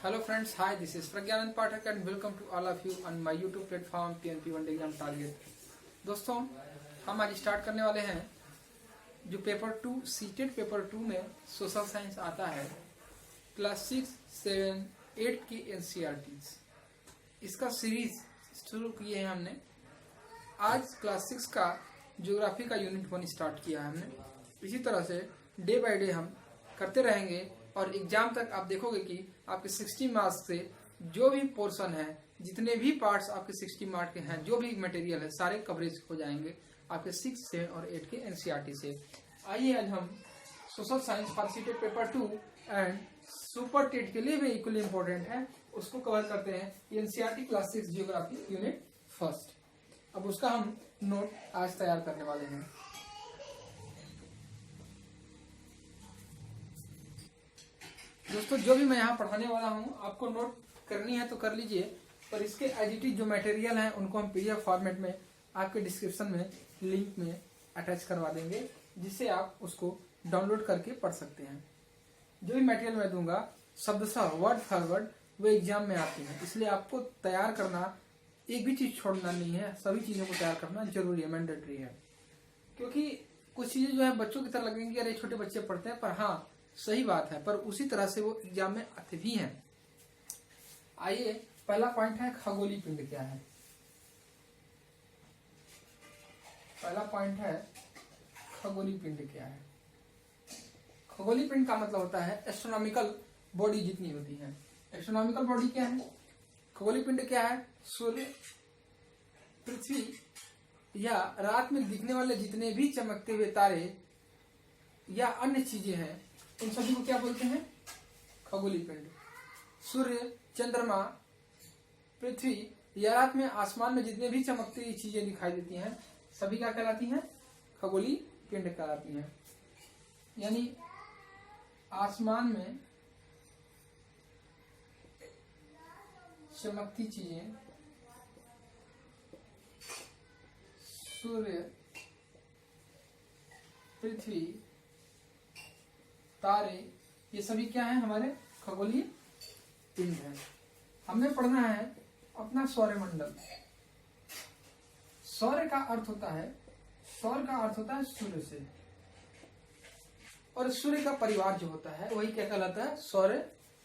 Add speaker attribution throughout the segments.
Speaker 1: Hello friends, hi, this is Pragyanand Pathak and welcome to all of you on my YouTube platform PNP One Exam Target। दोस्तों, हम आज start करने वाले हैं जो paper 2 seated paper 2 में social science आता है क्लास 6, 7, 8 की NCERTs। इसका सीरीज शुरू किए हैं हमने। आज क्लास 6 का ज्योग्राफी का यूनिट 1 स्टार्ट किया है हमने। इसी तरह से डे बाय डे हम करते रहेंगे और एग्जाम तक आप देखोगे कि आपके 60 मार्क्स से जो भी पोर्शन है, जितने भी पार्ट्स आपके 60 मार्क्स के हैं, जो भी मटेरियल है, सारे कवरेज हो जाएंगे आपके 6, 7 और 8 के NCERT से। आइए आज हम social science for CTET paper 2 and super TET के लिए भी इक्वली इम्पोर्टेंट है, उसको कवर करते हैं। NCERT class 6 geography unit first. अब उसका हम नोट आज तैयार करने वाले हैं। दोस्तों, जो भी मैं यहाँ पढ़ाने वाला हूँ आपको नोट करनी है तो कर लीजिए, पर इसके एडिटिव जो मटेरियल हैं उनको हम PDF फॉर्मेट में आपके डिस्क्रिप्शन में लिंक में अटैच करवा देंगे, जिससे आप उसको डाउनलोड करके पढ़ सकते हैं। जो भी मटेरियल मैं दूंगा शब्दशः वर्ड फॉर वर्ड वो एग्जाम में आती है, इसलिए आपको तैयार करना, एक भी चीज छोड़ना नहीं है, सभी चीजों को तैयार करना जरूरी है, मैंडेटरी है। क्योंकि कुछ चीजें जो है बच्चों की तरह लगेंगी, अरे छोटे बच्चे पढ़ते हैं, पर हाँ सही बात है, पर उसी तरह से वो एग्जाम में आते भी हैं। आइए, पहला पॉइंट है खगोलीय पिंड क्या है। पहला पॉइंट है खगोलीय पिंड क्या है। खगोलीय पिंड का मतलब होता है एस्ट्रोनॉमिकल बॉडी जितनी होती है। एस्ट्रोनॉमिकल बॉडी क्या है? खगोलीय पिंड क्या है? सूर्य, पृथ्वी या रात में दिखने वाले जितने भी चमकते हुए तारे या अन्य चीजें हैं, उन सभी को क्या बोलते हैं? खगोलीय पिंड। सूर्य, चंद्रमा, पृथ्वी या रात में आसमान में जितने भी चमकती हुई चीजें दिखाई देती हैं, सभी क्या कहलाती हैं? खगोलीय पिंड कहलाती हैं। यानी आसमान में चमकती चीजें, सूर्य, पृथ्वी, तारे, ये सभी क्या है? हमारे खगोलीय पिंड है। हमें पढ़ना है अपना सौरमंडल। सौर का अर्थ होता है, सौर का अर्थ होता है सूर्य से, और सूर्य का परिवार जो होता है वही क्या कहलाता है? सौर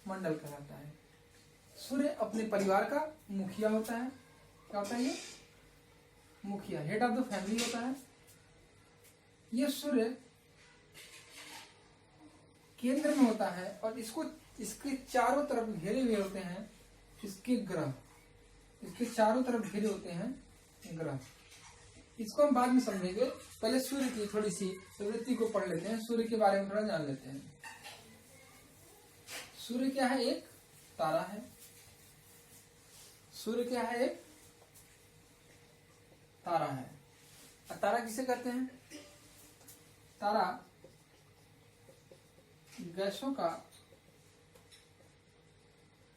Speaker 1: मंडल कहलाता है। सूर्य अपने परिवार का मुखिया होता है। क्या होता है ये? मुखिया, हेड ऑफ द फैमिली होता है। ये सूर्य केंद्र में होता है और इसको, इसके चारों तरफ घेरे हुए होते हैं इसके ग्रह, इसके चारों तरफ घेरे होते हैं ग्रह। इसको हम बाद में समझेंगे, पहले सूर्य की थोड़ी सी प्रवृत्ति को पढ़ लेते हैं, सूर्य के बारे में थोड़ा जान लेते हैं। सूर्य क्या है? एक तारा है। सूर्य क्या है? एक तारा है। और तारा किसे कहते हैं? तारा गैसों का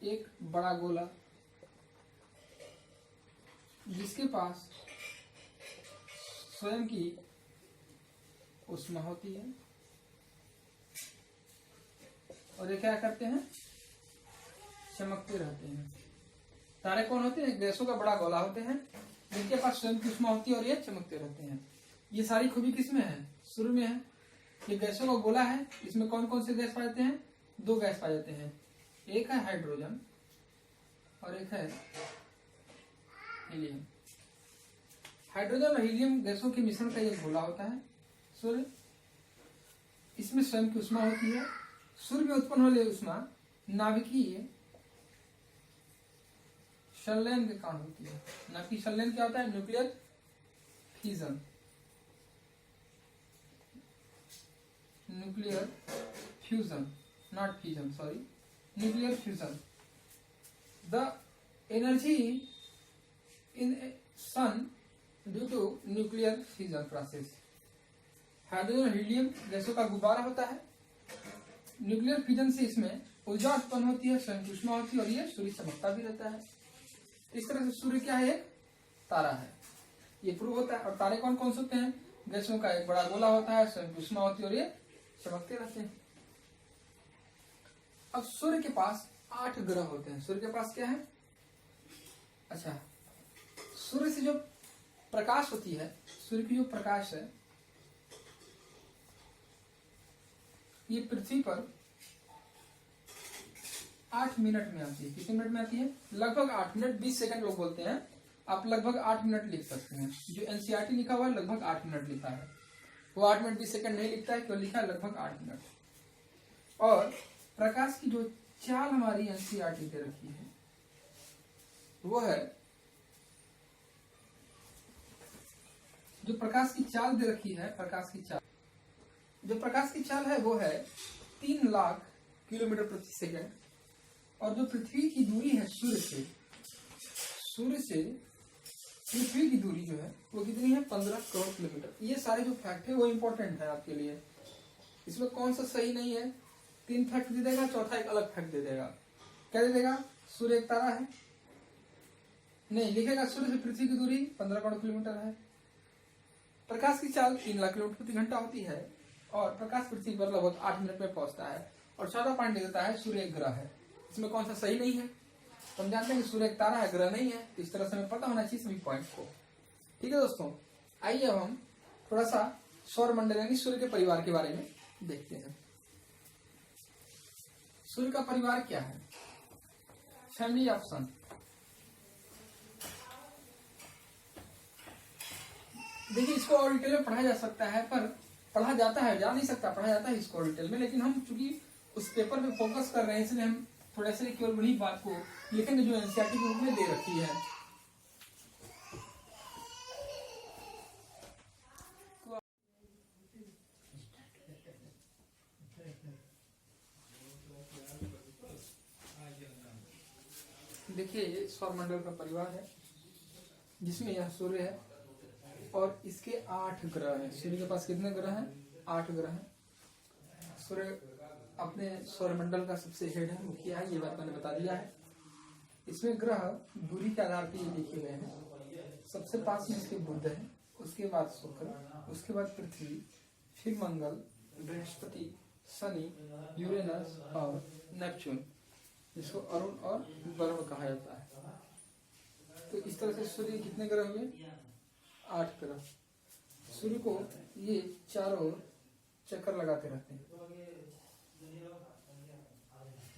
Speaker 1: एक बड़ा गोला जिसके पास स्वयं की ऊष्मा होती है, और ये क्या करते हैं? चमकते रहते हैं। तारे कौन होते हैं? गैसों का बड़ा गोला होते हैं जिनके पास स्वयं की ऊष्मा होती है और ये चमकते रहते हैं। ये सारी खूबी किसमें है? सूर्य में है। ये गैसों का गोला है, इसमें कौन कौन से गैस पाए जाते हैं? 2 गैस पाए जाते हैं, एक है हाइड्रोजन और एक है हीलियम। हाइड्रोजन और हीलियम गैसों के मिश्रण का एक गोला होता है सूर्य। इसमें स्वयं की ऊष्मा होती है। सूर्य में उत्पन्न होने वाली ऊष्मा नाभिकीय संलयन के कारण होती है। नाभिकीय संलयन क्या होता है? Nuclear fusion. Nuclear fusion, not fusion, sorry, nuclear fusion. The energy in sun due to nuclear fusion process. Hydrogen और हीलियम गैसों का गुब्बारा होता है। न्यूक्लियर फ्यूजन से इसमें ऊर्जा उत्पन्न होती है, स्वयं की ऊष्मा होती है और ये सूर्य चमकता भी रहता है। इस तरह से सूर्य क्या है? एक तारा है, ये प्रूव होता है। और तारे कौन कौन से होते हैं? गैसों का एक बड़ा गोला होता है, स्वयं की ऊष्मा होती है और ये चमकते रहते हैं। अब सूर्य के पास 8 ग्रह होते हैं। सूर्य के पास क्या है? अच्छा, सूर्य से जो प्रकाश होती है, सूर्य की जो प्रकाश है ये पृथ्वी पर 8 मिनट में आती है। कितने मिनट में आती है? लगभग 8 मिनट, 20 सेकंड लोग बोलते हैं, आप लगभग 8 मिनट लिख सकते हैं। जो एनसीईआरटी लिखा हुआ है लगभग 8 मिनट लिखा है, वो 8 मिनट 20 सेकंड नहीं लिखता है, क्यों लिखा है लगभग 8 मिनट। और प्रकाश की जो चाल हमारी एनसीईआरटी दे रखी है वो है, जो प्रकाश की चाल दे रखी है, प्रकाश की चाल, जो प्रकाश की चाल है वो है 3 लाख किलोमीटर प्रति सेकंड। और जो पृथ्वी की दूरी है सूर्य से पृथ्वी की दूरी जो है वो कितनी है? 15 करोड़ किलोमीटर। ये सारे जो फैक्ट है वो इंपॉर्टेंट है आपके लिए। इसमें कौन सा सही नहीं है? 3 फैक्ट दे देगा, चौथा एक अलग फैक्ट दे देगा। क्या दे देगा? सूर्य एक तारा है, नहीं लिखेगा सूर्य से पृथ्वी की दूरी 15 करोड़ किलोमीटर है, प्रकाश की चाल 3 लाख किलोमीटर प्रति घंटा होती है, और प्रकाश पृथ्वी पर लगभग 8 मिनट में पहुंचता है। और चौथा पॉइंट दे देता है सूर्य एक ग्रह है। इसमें कौन सा सही नहीं है? तो हम जानते हैं कि सूर्य एक तारा है, ग्रह नहीं है। तो इस तरह से हमें पता होना चाहिए सभी पॉइंट को। ठीक है दोस्तों, आइए अब हम थोड़ा सा सौर मंडल यानी सूर्य के परिवार के बारे में देखते हैं। सूर्य का परिवार क्या है? फैमिली ऑफ सन। देखिए, इसको और डिटेल में पढ़ा जा सकता है, पर पढ़ा जाता है, जा नहीं सकता, पढ़ा जाता है इसको और डिटेल में, लेकिन हम चूंकि उस पेपर पे फोकस कर रहे हैं इसलिए हम थोड़ा से केवल वही बात को लिखेंगे जो एनसीईआरटी के रूप में दे रखी है। देखिए, ये सौरमंडल का परिवार है जिसमें यह सूर्य है और इसके 8 ग्रह हैं। सूर्य के पास कितने ग्रह हैं? 8 ग्रह हैं। सूर्य अपने सौरमंडल का सबसे हेड है, मुखिया है, ये बात मैंने बता दिया है। इसमें ग्रह दूरी के आधार पर ये लिखे गए हैं। सबसे पास में इसके बुध है, उसके बाद शुक्र, उसके बाद पृथ्वी, फिर मंगल, बृहस्पति, शनि, यूरेनस और नेपच्यून, जिसको अरुण और वरुण कहा जाता है। तो इस तरह से सूर्य कितने ग्रह हुए? 8 ग्रह। सूर्य को ये चारों ओर चक्कर लगाते रहते हैं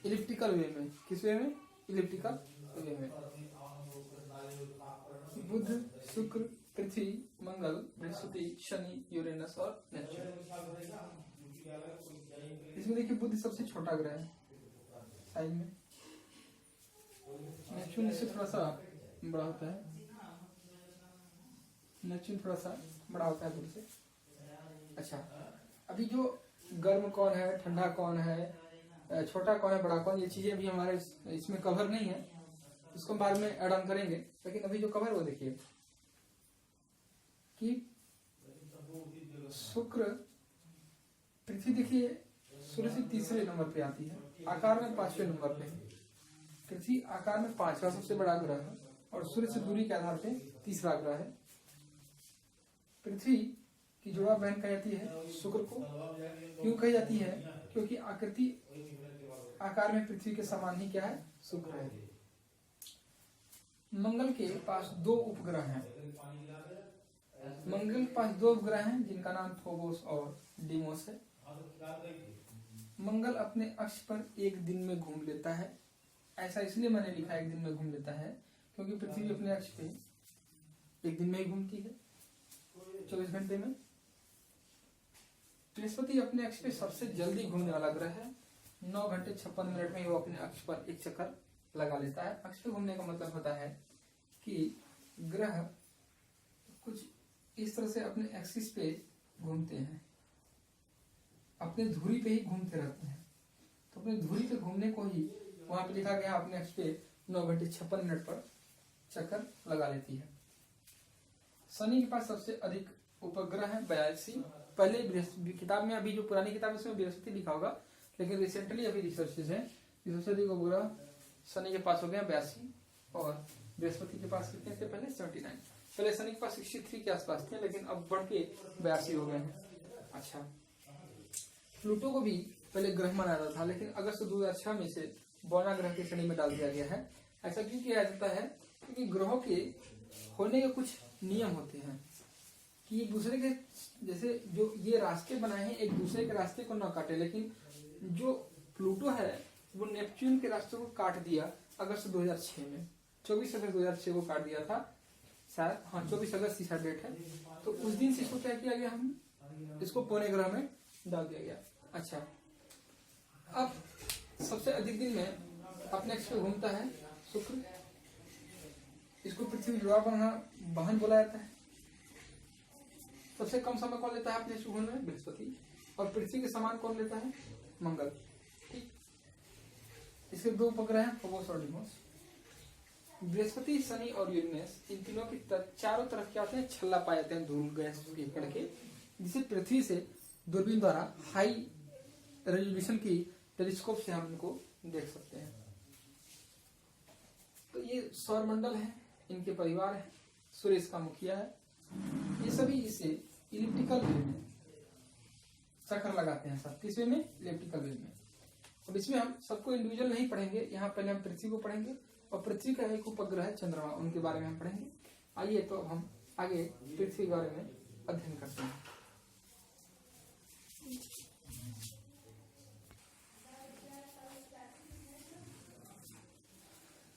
Speaker 1: इलिप्टिकल वे में। किस वे में? इलिप्टिकल वे में। बुध, शुक्र, पृथ्वी, मंगल, बृहस्पति, शनि, यूरेनस और नेपच्यून। इसमें देखिए बुध सबसे छोटा ग्रह है साइड में, नेपच्यून इससे थोड़ा सा बड़ा होता है, नेपच्यून थोड़ा सा बड़ा होता है बुध से। अच्छा, अभी जो गर्म कौन है, ठंडा कौन है, छोटा कौन है, बड़ा कौन, ये चीजें अभी हमारे इसमें कवर नहीं है, इसको बाद में ऐड ऑन करेंगे। लेकिन अभी जो कवर वो देखिए कि शुक्र, पृथ्वी देखिए सूर्य से तीसरे नंबर पे आती है, आकार में 5वें नंबर पे है। पृथ्वी आकार में 5वां सबसे बड़ा ग्रह है और सूर्य से दूरी के आधार पे तीसरा ग्रह है। पृथ्वी की जुड़वा बहन कही जाती है शुक्र को। क्यों कही जाती है? क्योंकि आकृति आकार में पृथ्वी के समान ही क्या है? शुक्र है। मंगल के पास 2 उपग्रह हैं। मंगल के पास 2 उपग्रह हैं जिनका नाम फोबोस और डीमोस है। मंगल अपने अक्ष पर एक दिन में घूम लेता है। ऐसा इसलिए मैंने लिखा एक दिन में घूम लेता है क्योंकि पृथ्वी अपने अक्ष पे एक दिन में ही घूमती है, 24 घंटे में। बृहस्पति अपने अक्ष पे सबसे जल्दी घूमने वाला ग्रह है। 9 घंटे 56 मिनट में वो अपने अक्ष पर एक चक्कर लगा लेता है। अक्ष पे घूमने का मतलब होता है कि ग्रह कुछ इस तरह से अपने एक्सिस पे घूमते हैं, अपने धुरी पे ही घूमते रहते हैं। तो अपने धुरी पे घूमने को ही वहां पे लिखा गया अपने अक्ष पे 9 घंटे 56 मिनट पर चक्कर लगा लेती है। शनि के पास सबसे अधिक उपग्रह है 82। पहले किताब में, अभी जो पुरानी किताब है उसमें बृहस्पति लिखा होगा, लेकिन रिसेंटली अभी रिसर्चेज है सबसे अधिक उपग्रह शनि के पास हो गया 82 और बृहस्पति के पास कितने थे पहले? 79। पहले शनि के पास 63 के आसपास थे, लेकिन अब बढ़ के 82 हो गए हैं। अच्छा, प्लूटो को भी पहले ग्रह माना जाता था, लेकिन अगस्त 2006 में से बौना ग्रह की श्रेणी में डाल दिया गया है। ऐसा क्यों किया जाता है? क्योंकि ग्रहों के होने के कुछ नियम होते हैं कि एक दूसरे के, जैसे जो ये रास्ते बनाए हैं एक दूसरे के रास्ते को न काटे, लेकिन जो प्लूटो है वो नेपच्यून के रास्ते को काट दिया अगस्त 2006 में, 24 अगस्त 2006 को काट दिया था शायद, हाँ 24 अगस्त की शायद डेट है। तो उस दिन से इसको क्या किया गया, हम इसको पौने ग्रह में डाल दिया गया। अच्छा, अब सबसे अधिक दिन में अपने अक्ष पे घूमता है शुक्र, इसको पृथ्वी जुड़ा वाहन बोला जाता है। सबसे कम समय कौन लेता है अपने अक्ष घूमने में? बृहस्पति। और पृथ्वी के समान कौन लेता है? मंगल। ठीक, इसके दो उपग्रह हैं, फोबोस और डिमोस। बृहस्पति, शनि और यूरेनस, इन तीनों की चारों तरफ क्या होते हैं? छल्ला पाए जाते हैं धूल गैस के कण के, जिसे पृथ्वी से दूरबीन द्वारा हाई रेजोल्यूशन की टेलीस्कोप से हम इनको देख सकते हैं। तो ये सौरमंडल है, इनके परिवार है, सूर्य इसका मुखिया है। ये सभी इसे इलिप्टिकल वे में चक्कर लगाते हैं सब। किस वे में? इलिप्टिकल वे में। अब इसमें हम सबको इंडिविजुअल नहीं पढ़ेंगे, यहाँ पहले हम पृथ्वी को पढ़ेंगे और पृथ्वी का एक उपग्रह है चंद्रमा, उनके बारे में हम पढ़ेंगे। आइए तो हम आगे पृथ्वी के बारे में अध्ययन करते हैं।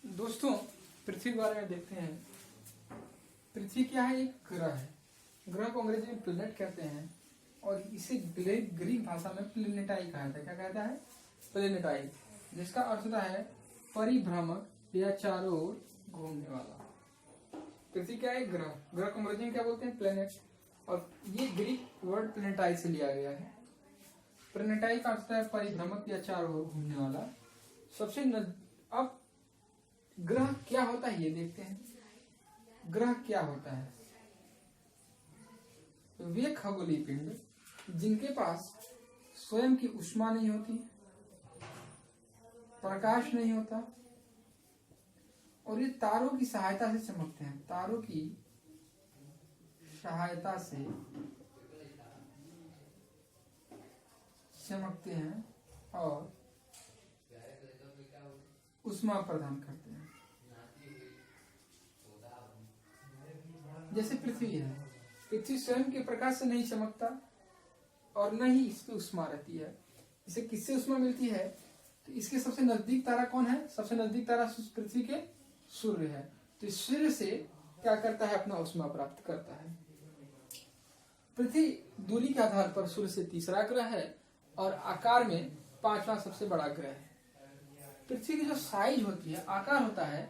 Speaker 1: दोस्तों, पृथ्वी के बारे में देखते हैं। पृथ्वी क्या है? एक ग्रह है। ग्रह को अंग्रेजी में प्लेनेट कहते हैं और इसे ग्रीक भाषा में प्लेनेटाई कहा जाता है। क्या कहता है? प्लेनेटाई, जिसका अर्थ होता है परिभ्रमक या चारों ओर घूमने वाला। पृथ्वी क्या है? ग्रह। ग्रह को अंग्रेजी में क्या बोलते हैं? प्लेनेट। और ये ग्रीक वर्ड प्लेनेटाई से लिया गया है। प्लेनेटाई का अर्थ है परिभ्रमक या चारों ओर घूमने वाला। अब ग्रह क्या होता है ये देखते हैं। ग्रह क्या होता है? वे खगोलीय पिंड जिनके पास स्वयं की ऊष्मा नहीं होती, प्रकाश नहीं होता और ये तारों की सहायता से चमकते हैं। तारों की सहायता से चमकते हैं और ऊष्मा प्रदान करते हैं। जैसे पृथ्वी है, पृथ्वी स्वयं के प्रकाश से नहीं चमकता और न ही इस पे ऊष्मा रहती है। इसे किससे ऊष्मा मिलती है? तो इसके सबसे नजदीक तारा कौन है? सबसे नजदीक तारा पृथ्वी के सूर्य है। तो इस सूर्य से क्या करता है? अपना ऊष्मा प्राप्त करता है। पृथ्वी दूरी के आधार पर सूर्य से तीसरा ग्रह है और आकार में पांचवा सबसे बड़ा ग्रह है। पृथ्वी की जो साइज होती है, आकार होता है,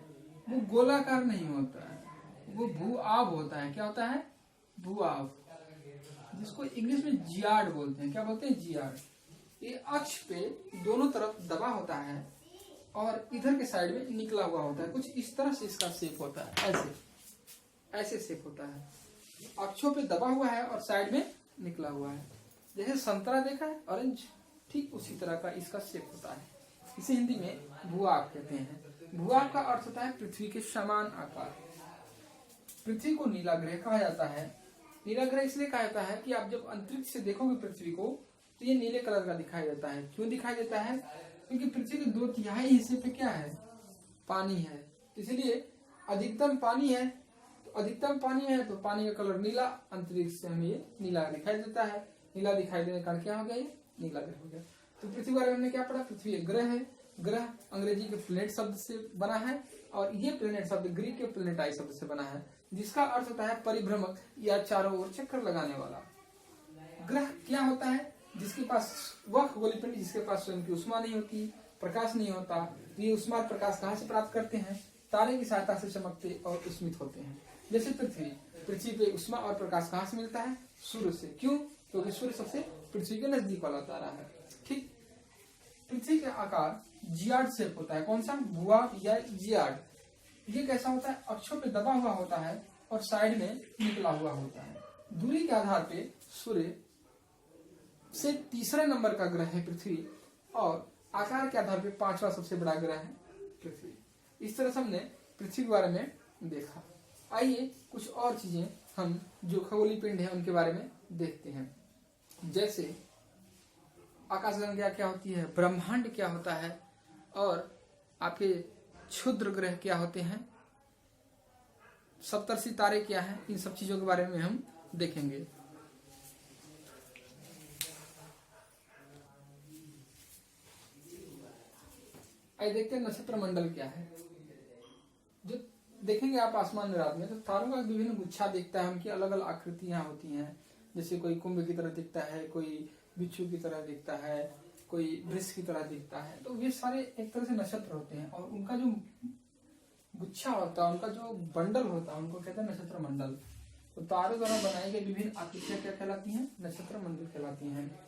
Speaker 1: वो गोलाकार नहीं होता है, वो भू-आभ होता है। क्या होता है? भू-आभ, जिसको इंग्लिश में जियार्ड बोलते हैं। क्या बोलते हैं? जियार्ड। ये अक्ष पे दोनों तरफ दबा होता है और इधर के साइड में निकला हुआ होता है। कुछ इस तरह से इसका शेप होता है, ऐसे शेप होता है। अक्षों पे दबा हुआ है और साइड में निकला हुआ है। जैसे संतरा देखा है, ऑरेंज, ठीक उसी तरह का इसका शेप होता है। इसे हिंदी में भू-आभ कहते हैं। भू-आभ का अर्थ होता है पृथ्वी के समान आकार। पृथ्वी को नीला ग्रह कहा जाता है। नीला ग्रह इसलिए कहा जाता है कि आप जब अंतरिक्ष से देखोगे पृथ्वी को तो ये नीले कलर का दिखाई देता है। क्यों दिखाई देता है? क्योंकि पृथ्वी के 2/3 हिस्से पे क्या है? पानी है। इसलिए अधिकतम पानी है, तो पानी का कलर नीला, अंतरिक्ष से हमें ये नीला दिखाई देता है। नीला दिखाई देने का कारण क्या हो गया? ये नीला ग्रह हो गया। तो पृथ्वी के बारे में हमने क्या पढ़ा? पृथ्वी एक ग्रह है। ग्रह अंग्रेजी के प्लेनेट शब्द से बना है और ये प्लेनेट शब्द ग्रीक के प्लेनेटाई शब्द से बना है, जिसका अर्थ होता है परिभ्रमक या चारों ओर चक्कर लगाने वाला। ग्रह क्या होता है? जिसके पास वह खगोलीय पिंड जिसके पास स्वयं की ऊष्मा नहीं होती, प्रकाश नहीं होता। तो ये ऊष्मा प्रकाश कहाँ से प्राप्त करते हैं? तारे की सहायता से चमकते और उष्मित होते हैं। जैसे पृथ्वी पे ऊष्मा और प्रकाश कहाँ से मिलता है? सूर्य से। क्यों? क्योंकि सूर्य सबसे पृथ्वी के नजदीक वाला तारा है। ठीक, पृथ्वी का आकार जियार्ड शेप होता है। कौन सा? भू-आभ या जियार्ड। ये कैसा होता है? अक्षों पे दबा हुआ होता है और साइड में निकला हुआ होता है। दूरी के आधार पे सूर्य से तीसरे नंबर का ग्रह है पृथ्वी और आकार के आधार पे पांचवा सबसे बड़ा ग्रह है पृथ्वी। इस तरह से हमने पृथ्वी के बारे में देखा। आइए कुछ और चीजें हम जो खगोलीय पिंड है उनके बारे में देखते हैं। जैसे आकाशगंगा क्या होती है, ब्रह्मांड क्या होता है और आपके क्षुद्र ग्रह क्या होते हैं, सप्तर्षि तारे क्या हैं, इन सब चीजों के बारे में हम देखेंगे। आइए देखते हैं नक्षत्र मंडल क्या है। जो देखेंगे आप आसमान में रात में, तो तारों का विभिन्न गुच्छा दिखता है, उनकी अलग अलग आकृतियां होती हैं। जैसे कोई कुंभ की तरह दिखता है, कोई बिच्छू की तरह दिखता है, कोई वृष की तरह दिखता है। तो ये सारे एक तरह से नक्षत्र होते हैं, और उनका जो गुच्छा होता है, उनका जो बंडल होता है, उनको कहते हैं नक्षत्र मंडल। तो तारों द्वारा बनाई गई विभिन्न आकृतियां क्या कहलाती हैं, नक्षत्र मंडल कहलाती हैं।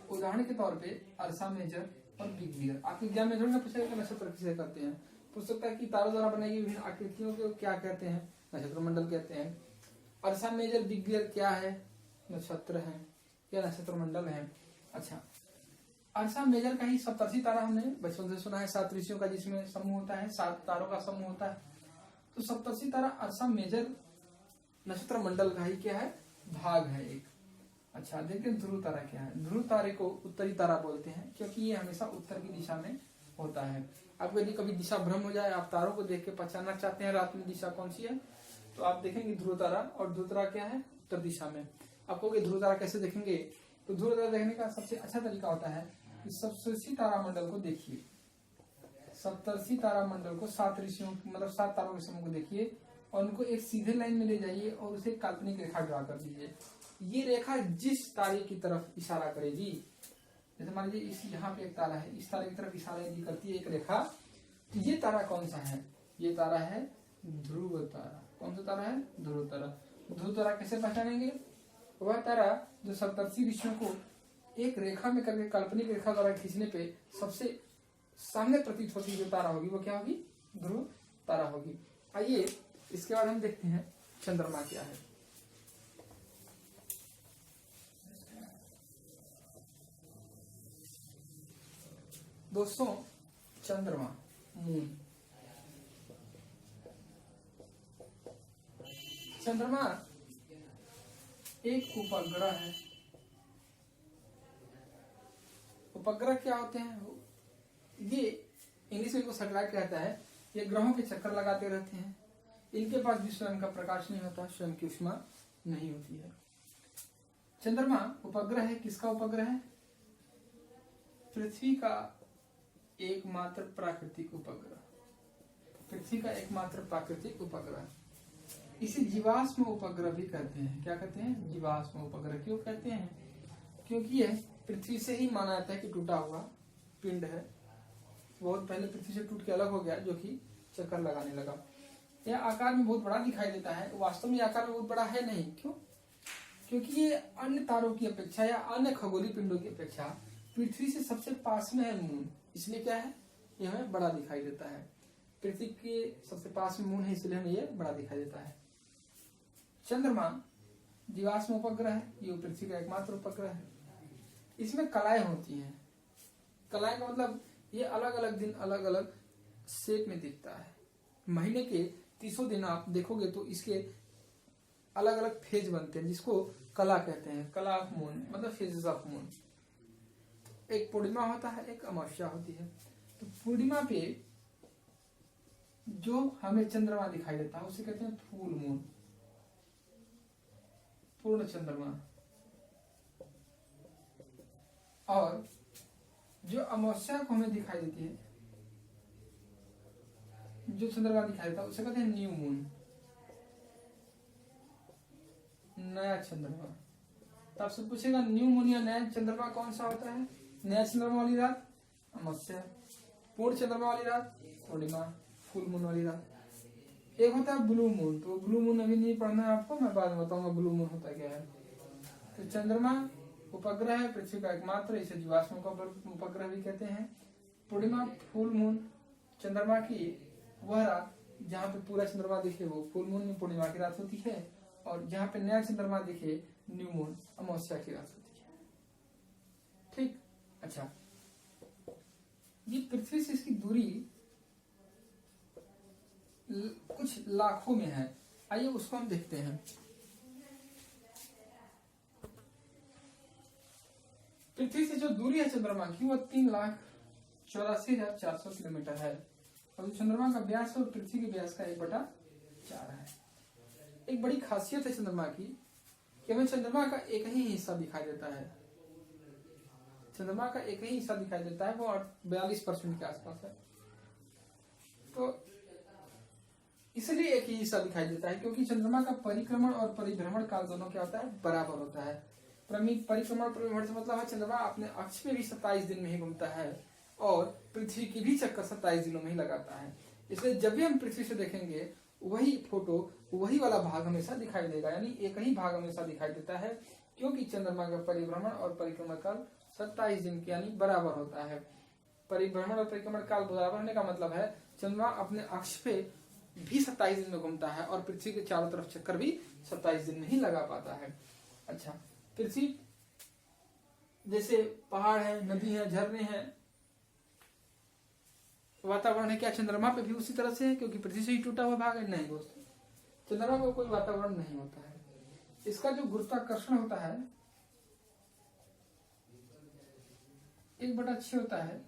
Speaker 1: उदाहरण के तौर पे अर्सा मेजर और बिग बियर। आपके एग्जाम में थोड़ी ना पूछेगा नक्षत्र किसे कहते हैं, पूछ सकता है कि तारों द्वारा बनाई गई विभिन्न आकृतियों को क्या कहते हैं, नक्षत्र मंडल कहते हैं। अर्सा मेजर बिग बियर क्या है, नक्षत्र है या नक्षत्र मंडल है। अच्छा, अर्सा मेजर का ही सप्तर्षि तारा हमने बचपन से सुना है, 7 ऋषियों का जिसमें समूह होता है, 7 तारों का समूह होता है। तो सप्तर्षि तारा अर्सा मेजर नक्षत्र मंडल का ही क्या है, भाग है एक। अच्छा, देखिए ध्रुव तारा क्या है। ध्रुव तारे को उत्तरी तारा बोलते हैं, क्योंकि ये हमेशा उत्तर की दिशा में होता है। आपको यदि कभी दिशा भ्रम हो जाए, आप तारों को देख के पहचानना चाहते हैं रात में दिशा कौन सी है, तो आप देखेंगे ध्रुव तारा, और ध्रुव तारा क्या है, उत्तर दिशा में। आपको ध्रुव तारा कैसे देखेंगे, तो ध्रुव तारा देखने का सबसे अच्छा तरीका होता है कि सप्तर्षि तारा मंडल को देखिए। सप्तर्षि तारा मंडल को 7 ऋषियों मतलब 7 तारों के समूह को देखिए, और उनको एक सीधे लाइन में ले जाइए और उसे काल्पनिक रेखा ड्रा कर दीजिए। ये रेखा जिस तारे की तरफ इशारा करेगी, जैसे मान लीजिए इस यहाँ पे एक तारा है, इस तारे की तरफ इशारा यदि करती है एक रेखा, तो ये तारा कौन सा है, ये तारा है ध्रुव तारा। कौन सा तारा है, ध्रुव तारा। ध्रुव तारा कैसे पहचानेंगे, वह तारा जो सप्तर्षि ऋषियों को एक रेखा में करके काल्पनिक रेखा द्वारा खींचने पे सबसे सामने प्रतीत होती जो तारा होगी, वो क्या होगी, ध्रुव तारा होगी। आइए इसके बाद हम देखते हैं चंद्रमा क्या है। दोस्तों, चंद्रमा, मून। चंद्रमा एक उपग्रह है। उपग्रह क्या होते हैं, ये इंग्लिश में सैटेलाइट कहता है। ये ग्रहों के चक्कर लगाते रहते हैं। इनके पास भी स्वयं का प्रकाश नहीं होता, स्वयं की ऊष्मा नहीं होती है। चंद्रमा उपग्रह है, किसका उपग्रह है, पृथ्वी का एकमात्र प्राकृतिक उपग्रह। पृथ्वी का एकमात्र प्राकृतिक उपग्रह। इसे जीवाश्म उपग्रह भी कहते हैं। क्या कहते हैं, जीवाश्म उपग्रह। क्यों कहते हैं, क्योंकि यह पृथ्वी से ही माना जाता है कि टूटा हुआ पिंड है, बहुत पहले पृथ्वी से टूट के अलग हो गया, जो कि चक्कर लगाने लगा। यह आकार में बहुत बड़ा दिखाई देता है, वास्तव में आकार में बहुत बड़ा है नहीं। क्यों, क्योंकि ये अन्य तारों की अपेक्षा या अन्य खगोलीय पिंडों की अपेक्षा पृथ्वी से सबसे पास में है मून, इसलिए क्या है, ये हमें बड़ा दिखाई देता है। पृथ्वी के सबसे पास में मून है, इसलिए हमें ये बड़ा दिखाई देता है। चंद्रमा जीवाश्म उपग्रह है, ये पृथ्वी का एकमात्र उपग्रह है। इसमें कलाएं होती हैं। कलाएं का मतलब ये अलग अलग दिन अलग अलग शेप में दिखता है। महीने के 30 दिन आप देखोगे तो इसके अलग अलग फेज बनते हैं, जिसको कला कहते हैं। कला ऑफ मून मतलब फेजेस ऑफ मून। एक पूर्णिमा होता है, एक अमावस्या होती है। तो पूर्णिमा पे जो हमें चंद्रमा दिखाई देता है उसे कहते हैं फुल मून, पूर्ण चंद्रमा। और जो अमावस्या को हमें दिखाई देती है, जो चंद्रमा दिखाई देता है उसे कहते हैं न्यू मून, नया चंद्रमा। तो आपसे पूछेगा न्यू मून या नया चंद्रमा कौन सा होता है। नया चंद्रमा वाली रात अमावस्या, पूर्ण चंद्रमा वाली रात पूर्णिमा, फुल मून वाली रात। एक होता है ब्लू मून, तो ब्लू मून अभी नहीं पढ़ना है आपको, मैं बाद में बताऊंगा ब्लू मून होता क्या है। तो चंद्रमा उपग्रह है, पृथ्वी का एकमात्र, इसे जीवाश्म उपग्रह भी कहते हैं। पूर्णिमा फुल मून, चंद्रमा की वह रात जहाँ पे पूरा चंद्रमा दिखे वो फुल मून में पूर्णिमा की रात होती है, और जहाँ पे नया चंद्रमा दिखे न्यू मून अमावस्या की रात होती है। ठीक, अच्छा, ये पृथ्वी से इसकी दूरी कुछ लाखों में है। आइए उसको हम देखते हैं। पृथ्वी से जो दूरी है चंद्रमा की वो 3,84,400 किलोमीटर है। और चंद्रमा का व्यास और पृथ्वी के व्यास का 1/4 है। एक बड़ी खासियत है चंद्रमा की कि हमें चंद्रमा का एक ही हिस्सा दिखाई देता है। चंद्रमा का एक ही हिस्सा दिखाई देता है, वो 42% के आसपास है। तो इसलिए एक ही हिस्सा दिखाई देता है क्योंकि चंद्रमा का परिक्रमण और परिभ्रमण काल दोनों क्या होता है, बराबर होता है। परिक्रमण परिभ्रमण से मतलब है चंद्रमा अपने अक्ष पे भी 27 दिन में ही घूमता है और पृथ्वी की भी चक्कर 27 दिनों में ही लगाता है। इसलिए जब भी हम पृथ्वी से देखेंगे वही फोटो वही वाला भाग हमेशा दिखाई देगा, यानी एक ही भाग हमेशा दिखाई देता है क्योंकि चंद्रमा का परिभ्रमण और परिक्रमण काल 27 दिन के यानी बराबर होता है। परिभ्रमण और परिक्रमण काल बराबर होने का मतलब है चंद्रमा अपने अक्ष पे भी 27 दिन में घूमता है और पृथ्वी के चारों तरफ चक्कर भी 27 दिन में ही लगा पाता है। अच्छा, पृथ्वी जैसे पहाड़ है, नदी है, झरने हैं, वातावरण है, क्या चंद्रमा पे भी उसी तरह से है क्योंकि पृथ्वी से ही टूटा हुआ भाग है? नहीं दोस्तों, चंद्रमा में कोई वातावरण नहीं होता है। इसका जो गुरुत्वाकर्षण होता है 1/6 होता है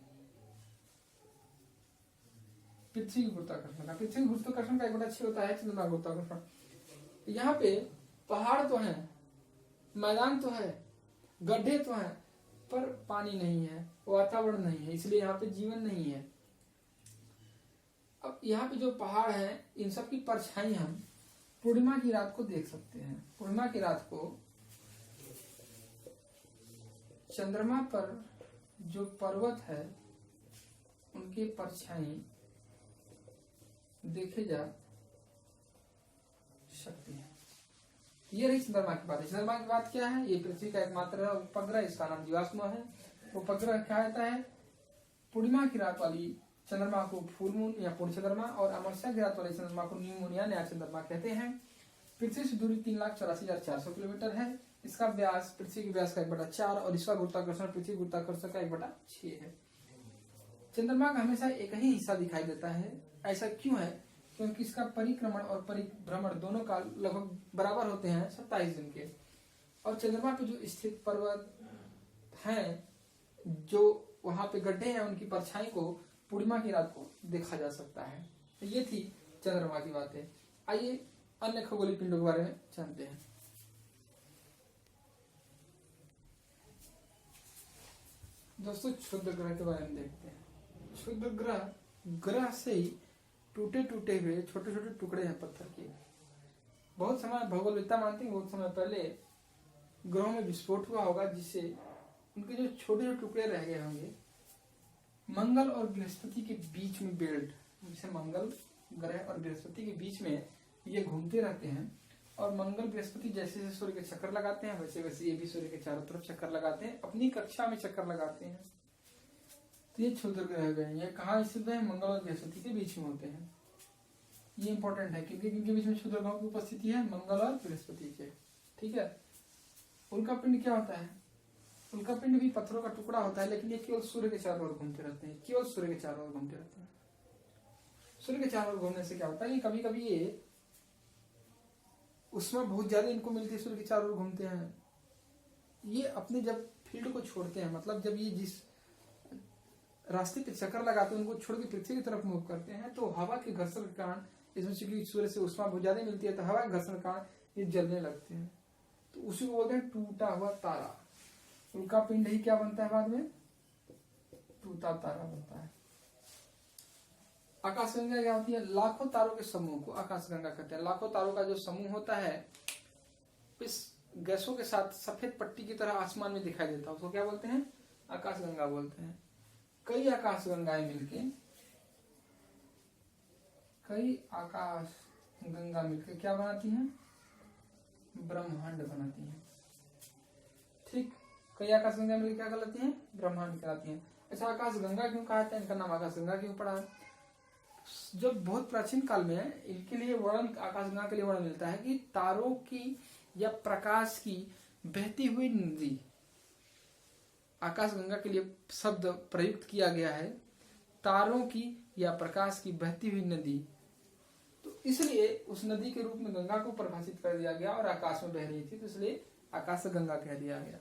Speaker 1: पृथ्वी गुरुत्वाकर्षण का। पृथ्वी गुरुत्वाकर्षण का 1/6 होता है चंद्रमा गुरुत्वाकर्षण। यहाँ पे पहाड़ तो है, मैदान तो है, गड्ढे तो हैं, पर पानी नहीं है, वातावरण नहीं है, इसलिए यहाँ पे जीवन नहीं है। अब यहाँ पे जो पहाड़ है इन सब की परछाई हम पूर्णिमा की रात को देख सकते हैं। पूर्णिमा की रात को चंद्रमा पर जो पर्वत है उनके परछाई देखे जा सकते हैं। ये रही चंद्रमा की बात है। चंद्रमा की बात क्या है? ये पृथ्वी का एकमात्र उपग्रह, इसका नाम जीवाश्म है। उपग्रह क्या होता है? पूर्णिमा की रात वाली चंद्रमा को फुल मून या पूर्ण चंद्रमा और अमावस्या की रात वाले चंद्रमा को न्यू मून या नया चंद्रमा कहते हैं। पृथ्वी से दूरी 3,84,400 किलोमीटर है। इसका व्यास पृथ्वी के व्यास का 1/4 और इसका गुरुत्वाकर्षण पृथ्वी गुरुत्वाकर्षण का 1/6 है। चंद्रमा का हमेशा एक ही हिस्सा दिखाई देता है। ऐसा क्यों है? क्योंकि इसका परिक्रमण और परिभ्रमण दोनों का लगभग बराबर होते हैं 27 दिन के। और चंद्रमा पे जो स्थित पर्वत हैं, जो वहां पे गड्ढे हैं, उनकी परछाई को पूर्णिमा की रात को देखा जा सकता है। तो ये थी चंद्रमा की बातें। आइए अन्य खगोलीय पिंडों के बारे में जानते हैं। दोस्तों, क्षुद्र ग्रह के बारे में देखते हैं। क्षुद्र ग्रह से ही टूटे टूटे हुए छोटे छोटे टुकड़े हैं पत्थर के। बहुत समय भौगोलिकता मानते हैं बहुत समय पहले ग्रहों में विस्फोट हुआ होगा जिससे उनके जो छोटे छोटे टुकड़े रह गए होंगे। मंगल और बृहस्पति के बीच में बेल्ट, जैसे मंगल ग्रह और बृहस्पति के बीच में ये घूमते रहते हैं और मंगल बृहस्पति जैसे जैसे सूर्य के चक्कर लगाते हैं वैसे वैसे ये भी सूर्य के चारों तरफ चक्कर लगाते हैं, अपनी कक्षा में चक्कर लगाते हैं। तो ये क्षुद्र ग्रह गए। ये कहाँ स्थित है? मंगल और बृहस्पति के बीच में होते हैं। ये इंपॉर्टेंट है क्योंकि इनके बीच में क्षुद्र ग्रहों की उपस्थिति है मंगल और बृहस्पति के। ठीक है। उल्का पिंड क्या होता है? उल्का पिंड भी पत्थरों का टुकड़ा होता है, लेकिन ये केवल सूर्य के चारों ओर घूमते रहते हैं। केवल सूर्य के चारों ओर घूमते रहते हैं। सूर्य के चारों ओर घूमने से क्या होता है कि कभी कभी ये उसमें बहुत ज्यादा इनको मिलती है, सूर्य के चारों ओर घूमते हैं। ये अपने जब फील्ड को छोड़ते हैं, मतलब जब ये जिस रास्ते पे चक्कर लगाते हैं उनको छोड़ के पृथ्वी की तरफ मूव करते हैं, तो हवा के घर्षण के कारण, इसमें चूंकि सूर्य से उष्मा बहुत ज्यादा मिलती है तो हवा के घर्षण के कारण ये जलने लगते हैं। तो उसी को बोलते हैं टूटा हुआ तारा। उल्का पिंड ही क्या बनता है बाद में? टूटा तारा बनता है। आकाशगंगा क्या होती है? लाखों तारों के समूह को आकाशगंगा कहते हैं। लाखों तारों का जो समूह होता है इस गैसों के साथ सफेद पट्टी की तरह आसमान में दिखाई देता है, उसको क्या बोलते हैं? आकाशगंगा बोलते हैं। कई आकाशगंगाएं मिलके क्या बनाती हैं? ब्रह्मांड बनाती हैं। ठीक, कई आकाशगंगा मिलकर क्या कहलाती हैं? ब्रह्मांड कहलाती हैं। अच्छा, आकाशगंगा क्यों कहा जाता है? इनका नाम आकाशगंगा क्यों पड़ा है? जब बहुत प्राचीन काल में इनके लिए वर्णन, आकाशगंगा के लिए वर्णन मिलता है कि तारों की या प्रकाश की बहती हुई नदी, आकाशगंगा के लिए शब्द प्रयुक्त किया गया है, तारों की या प्रकाश की बहती हुई नदी। तो इसलिए उस नदी के रूप में गंगा को परिभाषित कर दिया गया और आकाश में बह रही थी, तो इसलिए आकाशगंगा कह दिया गया।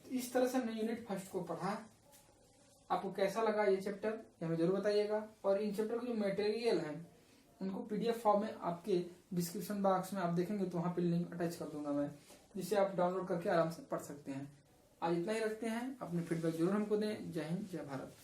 Speaker 1: तो इस तरह से हमने यूनिट फर्स्ट को पढ़ा। आपको कैसा लगा ये चैप्टर ये हमें जरूर बताइएगा। और इन चैप्टर के जो मटेरियल है उनको पीडीएफ फॉर्म में आपके डिस्क्रिप्शन बॉक्स में आप देखेंगे तो वहां पे लिंक अटैच कर दूंगा मैं, जिसे आप डाउनलोड करके आराम से पढ़ सकते हैं। आज इतना ही रखते हैं, अपने फीडबैक जरूर हमको दें। जय हिंद, जय भारत।